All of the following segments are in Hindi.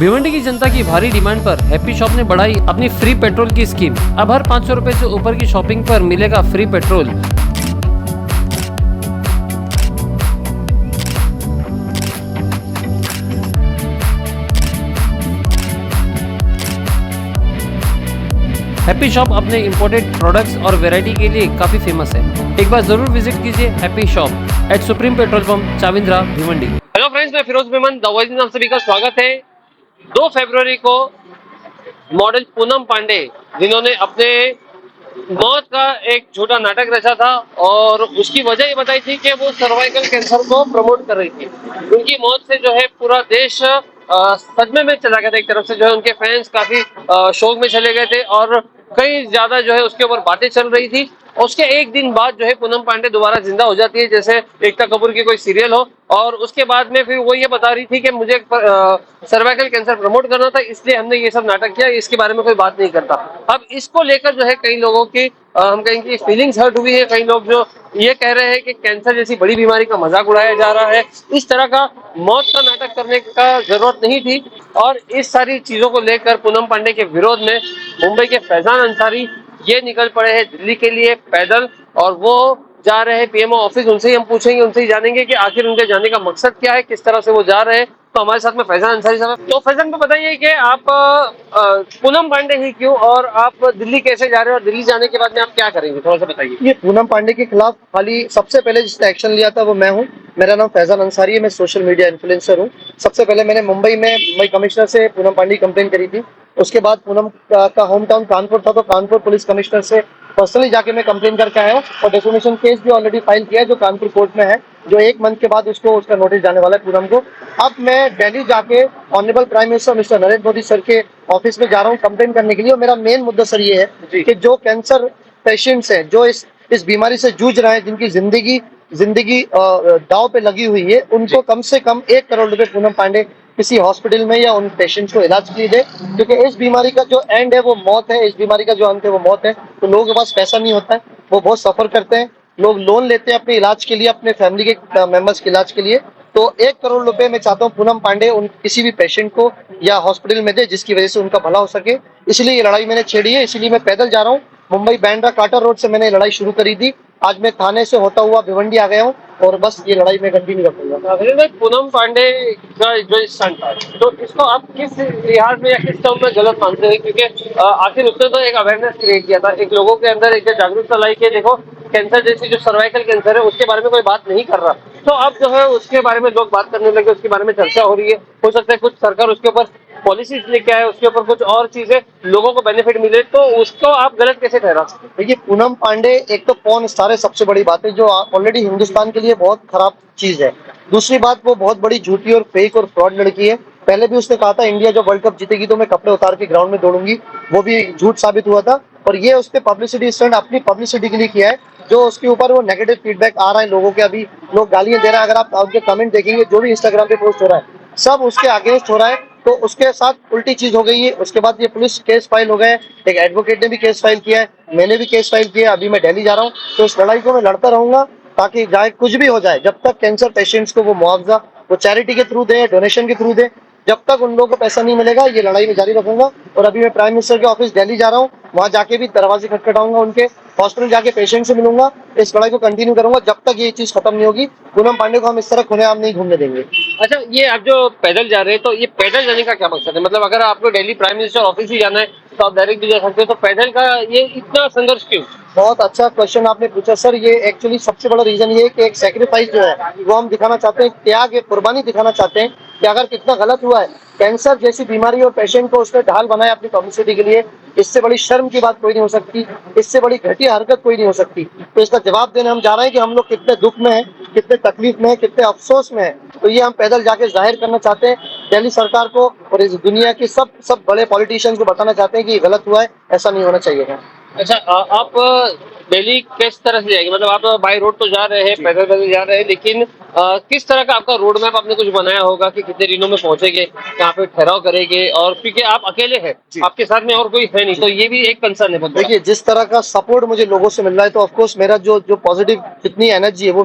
भिवंडी की जनता की भारी डिमांड पर हैप्पी शॉप ने बढ़ाई अपनी फ्री पेट्रोल की स्कीम। अब हर 500 रुपए से ऊपर की शॉपिंग पर मिलेगा फ्री पेट्रोल। हैप्पी शॉप अपने इंपोर्टेड प्रोडक्ट्स और वैरायटी के लिए काफी फेमस है। एक बार जरूर विजिट कीजिए happy shop at supreme petrol pump Chavindra Bhiwandi. Hello friends, मैं फिरोज मेमन द वॉइस में आप सभी का स्वागत है। 2 फरवरी को मॉडल पूनम पांडे, जिन्होंने अपने मौत का एक झूठा नाटक रचा था और उसकी वजह ये बताई थी कि वो सर्वाइकल कैंसर को प्रमोट कर रही थी। उनकी मौत से जो है पूरा देश सदमे में चला गया था। एक तरफ से जो है उनके फैंस काफी शोक में चले गए थे और कई ज्यादा जो है उसके ऊपर बातें चल रही थी। उसके एक दिन बाद जो है पूनम पांडे दोबारा जिंदा हो जाती है, जैसे एकता कपूर की कोई सीरियल हो। और उसके बाद में फिर वो ये बता रही थी कि मुझे सर्वाइकल कैंसर प्रमोट करना था, इसलिए हमने ये सब नाटक किया, इसके बारे में कोई बात नहीं करता। अब इसको लेकर जो है कई लोगों की हम कहेंगे फीलिंग्स हर्ट हुई है। कई लोग जो ये कह रहे हैं कि कैंसर जैसी बड़ी बीमारी का मजाक उड़ाया जा रहा है, इस तरह का मौत का नाटक करने का जरूरत नहीं थी। और इस सारी चीजों को लेकर पूनम पांडे के विरोध में मुंबई के फैजान अंसारी ये निकल पड़े हैं दिल्ली के लिए पैदल, और वो जा रहे हैं पीएमओ ऑफिस। उनसे ही हम पूछेंगे, उनसे ही जानेंगे कि आखिर उनके जाने का मकसद क्या है, किस तरह से वो जा रहे हैं। तो हमारे साथ में फैजान अंसारी साहब। तो फैजान को बताइए कि आप पूनम पांडे ही क्यों, और आप दिल्ली कैसे जा रहे हो, और दिल्ली जाने के बाद में आप क्या करेंगे, थोड़ा सा बताइए। ये पूनम पांडे के खिलाफ खाली सबसे पहले जिसने एक्शन लिया था वो मैं हूँ। मेरा नाम फैजान अंसारी है, मैं सोशल मीडिया इन्फ्लुएंसर हूँ। सबसे पहले मैंने मुंबई कमिश्नर से पूनम पांडे की कंप्लेन करी थी। उसके बाद पूनम का होम टाउन कानपुर था, तो कानपुर पुलिस कमिश्नर से पर्सनली जाके मैं कंप्लेन करके आया हूँ और डेफेमेशन केस भी ऑलरेडी फाइल किया है, जो कानपुर कोर्ट में है, जो 1 मंथ के बाद उसका नोटिस जाने वाला है पूनम को। अब मैं दिल्ली जाके honourable prime minister mister Narendra Modi sir के ऑफिस में जा रहा हूँ कंप्लेन करने के लिए। और मेरा मेन मुद्दा सर ये है कि जो कैंसर पेशेंट्स हैं, जो इस बीमारी से जूझ रहे हैं, जिनकी जिंदगी दांव पे लगी हुई है, उनको कम से कम 1 करोड़ रुपए पूनम पांडे किसी हॉस्पिटल में या उन पेशेंट्स को इलाज के लिए दे। क्योंकि इस बीमारी का जो एंड है वो मौत है, इस बीमारी का जो अंत है वो मौत है। तो लोगों के पास पैसा नहीं होता है, वो बहुत सफर करते हैं, लोग लोन लेते हैं अपने इलाज के लिए, अपने फैमिली के मेंबर्स के इलाज के लिए। तो 1 करोड़ रुपए मैं चाहता हूँ पूनम पांडे उन किसी भी पेशेंट को या हॉस्पिटल में दे, जिसकी वजह से उनका भला हो सके। इसलिए ये लड़ाई मैंने छेड़ी है, इसलिए मैं पैदल जा रहा हूँ। मुंबई बैंड्रा काटर रोड से मैंने लड़ाई शुरू करी थी। आज मैं थाने से होता हुआ भिवंडी आ गया हूँ और बस ये लड़ाई में कंटिन्यू रखूंगा। पूनम पांडे का जो स्टंट था, तो इसको आप किस लिहाज में या किस टर्म में गलत मानते हैं? क्योंकि आखिर उसने तो एक अवेयरनेस क्रिएट किया था, एक लोगों के अंदर एक जागरूकता लाई कि देखो कैंसर जैसी जो सर्वाइकल कैंसर है उसके बारे में कोई बात नहीं कर रहा। तो अब जो है उसके बारे में लोग बात करने लगे, उसके बारे में चर्चा हो रही है। हो सकता है कुछ सरकार उसके ऊपर पॉलिसीज लेके आए, उसके ऊपर कुछ और चीजें लोगों को बेनिफिट मिले, तो उसको आप गलत कैसे ठहरा सकते? देखिए, पूनम पांडे एक तो पॉर्न स्टार है, सबसे बड़ी बात है, जो ऑलरेडी हिंदुस्तान के लिए बहुत खराब चीज है। दूसरी बात, वो बहुत बड़ी झूठी और फेक और फ्रॉड लड़की है। पहले भी उसने कहा था इंडिया जो वर्ल्ड कप जीतेगी तो मैं कपड़े उतार के ग्राउंड में दौड़ूंगी, वो भी झूठ साबित हुआ था। और ये उसने पब्लिसिटी स्टंट अपनी पब्लिसिटी के लिए किया है। जो उसके ऊपर वो नेगेटिव फीडबैक आ रहा है लोगों के, अभी लोग गालियां दे रहे हैं। अगर आप उनके कमेंट देखेंगे, जो भी इंस्टाग्राम पे पोस्ट हो रहा है सब उसके अगेंस्ट हो रहा है। तो उसके साथ उल्टी चीज हो गई है। उसके बाद ये पुलिस केस फाइल हो गए, एक एडवोकेट ने भी केस फाइल किया है, मैंने भी केस फाइल किया है। अभी मैं दिल्ली जा रहा हूँ, तो इस लड़ाई को मैं लड़ता रहूंगा, ताकि चाहे कुछ भी हो जाए, जब तक कैंसर पेशेंट्स को वो मुआवजा वो चैरिटी के थ्रू दे, डोनेशन के थ्रू दे, जब तक उन लोगों को पैसा नहीं मिलेगा, ये लड़ाई में जारी रखूंगा। और अभी मैं प्राइम मिनिस्टर के ऑफिस दिल्ली जा रहा हूँ, वहां जाके भी दरवाजे खटखटाऊंगा, उनके हॉस्पिटल जाके पेशेंट से मिलूंगा। इस लड़ाई को कंटिन्यू करूंगा जब तक ये चीज खत्म नहीं होगी। पूनम पांडे को हम इस तरह खुलेआम नहीं घूमने देंगे। अच्छा, ये आप जो पैदल जा रहे हैं, तो ये पैदल जाने का क्या मकसद है? मतलब अगर आपको दिल्ली प्राइम मिनिस्टर ऑफिस ही जाना है तो आप डायरेक्ट भी जा सकते हो, तो पैदल का ये इतना संघर्ष क्यों? बहुत अच्छा क्वेश्चन आपने पूछा सर। ये एक्चुअली सबसे बड़ा रीजन ये है कि एक सेक्रीफाइस जो है वो हम दिखाना चाहते हैं, त्याग, कुर्बानी दिखाना चाहते हैं कि अगर कितना गलत हुआ है, कैंसर जैसी बीमारी और पेशेंट को उसने ढाल बनाया अपनी पब्लिसिटी के लिए। इससे बड़ी शर्म की बात कोई नहीं हो सकती, इससे बड़ी घटिया हरकत कोई नहीं हो सकती। तो इसका जवाब देने हम जा रहे हैं कि हम लोग कितने दुख में हैं, कितने तकलीफ में हैं, कितने अफसोस में हैं। तो ये हम पैदल जाके जाहिर करना चाहते हैं दिल्ली सरकार को और इस दुनिया की सब बड़े पॉलिटिशियंस को बताना चाहते हैं कि ये गलत हुआ है, ऐसा नहीं होना चाहिए। अच्छा, आप दिल्ली किस तरह से जाएंगे? मतलब आप बाय रोड तो जा रहे हैं, पैदल जा रहे हैं, लेकिन किस तरह का आपका रोड मैप आपने कुछ बनाया होगा कि कितने दिनों में पहुंचेंगे, कहाँ पे ठहराव करेंगे? और क्योंकि आप अकेले हैं, आपके साथ में और कोई है नहीं, तो ये भी एक कंसर्न है। देखिए, जिस तरह का सपोर्ट मुझे लोगों से मिल रहा है, तो ऑफकोर्स मेरा जो पॉजिटिव जितनी एनर्जी है वो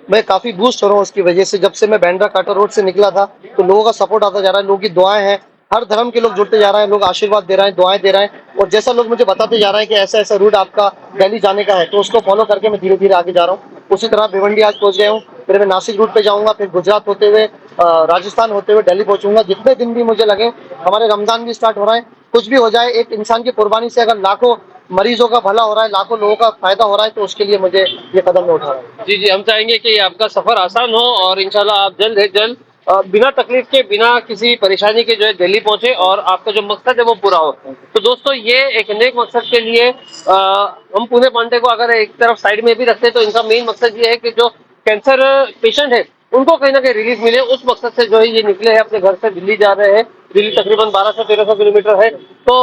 मैं काफी बूस्ट हो रहा हूँ उसकी वजह से। जब से मैं बैंड्रा काटर रोड से निकला था तो लोगों का सपोर्ट आता जा रहा है, लोगों की दुआएं हैं, हर धर्म के लोग जुड़ते जा रहे हैं, लोग आशीर्वाद दे रहे हैं, दुआएं दे रहे हैं, और जैसा लोग मुझे बताते जा रहे हैं कि ऐसा ऐसा रूट आपका दिल्ली जाने का है, तो उसको फॉलो करके मैं धीरे धीरे आगे जा रहा हूँ। उसी तरह भिवंडी आज पहुंच गया हूँ, फिर मैं नासिक रूट पे जाऊंगा, फिर गुजरात होते हुए राजस्थान होते हुए दिल्ली पहुंचूंगा। जितने दिन भी मुझे लगे, हमारे रमजान भी स्टार्ट हो रहा है, कुछ भी हो जाए, एक इंसान की कुर्बानी से अगर लाखों मरीजों का भला हो रहा है, लाखों लोगों का फायदा हो रहा है, तो उसके लिए मुझे ये कदम मैं उठा रहा हूँ। जी जी, हम चाहेंगे कि आपका सफर आसान हो और इंशाल्लाह आप जल्द से जल्द बिना तकलीफ के, बिना किसी परेशानी के जो है दिल्ली पहुंचे और आपका जो मकसद है वो पूरा हो। तो दोस्तों, ये एक नेक मकसद के लिए हम पुणे पांडे को अगर एक तरफ साइड में भी रखते हैं, तो इनका मेन मकसद ये है कि जो कैंसर पेशेंट है उनको कहीं ना कहीं रिलीफ मिले। उस मकसद से जो है ये निकले हैं, अपने घर से दिल्ली जा रहे हैं। दिल्ली तकरीबन 1200 से 1300 किलोमीटर है, तो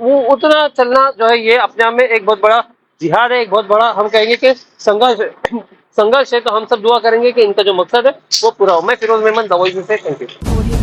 वो उतना चलना जो है ये अपने आप में एक बहुत बड़ा जिहाद है, एक बहुत बड़ा हम कहेंगे कि संघर्ष है। तो हम सब दुआ करेंगे कि इनका जो मकसद है वो पूरा हो। मैं फिरोज मेमन, द वॉइस से, थैंक यू।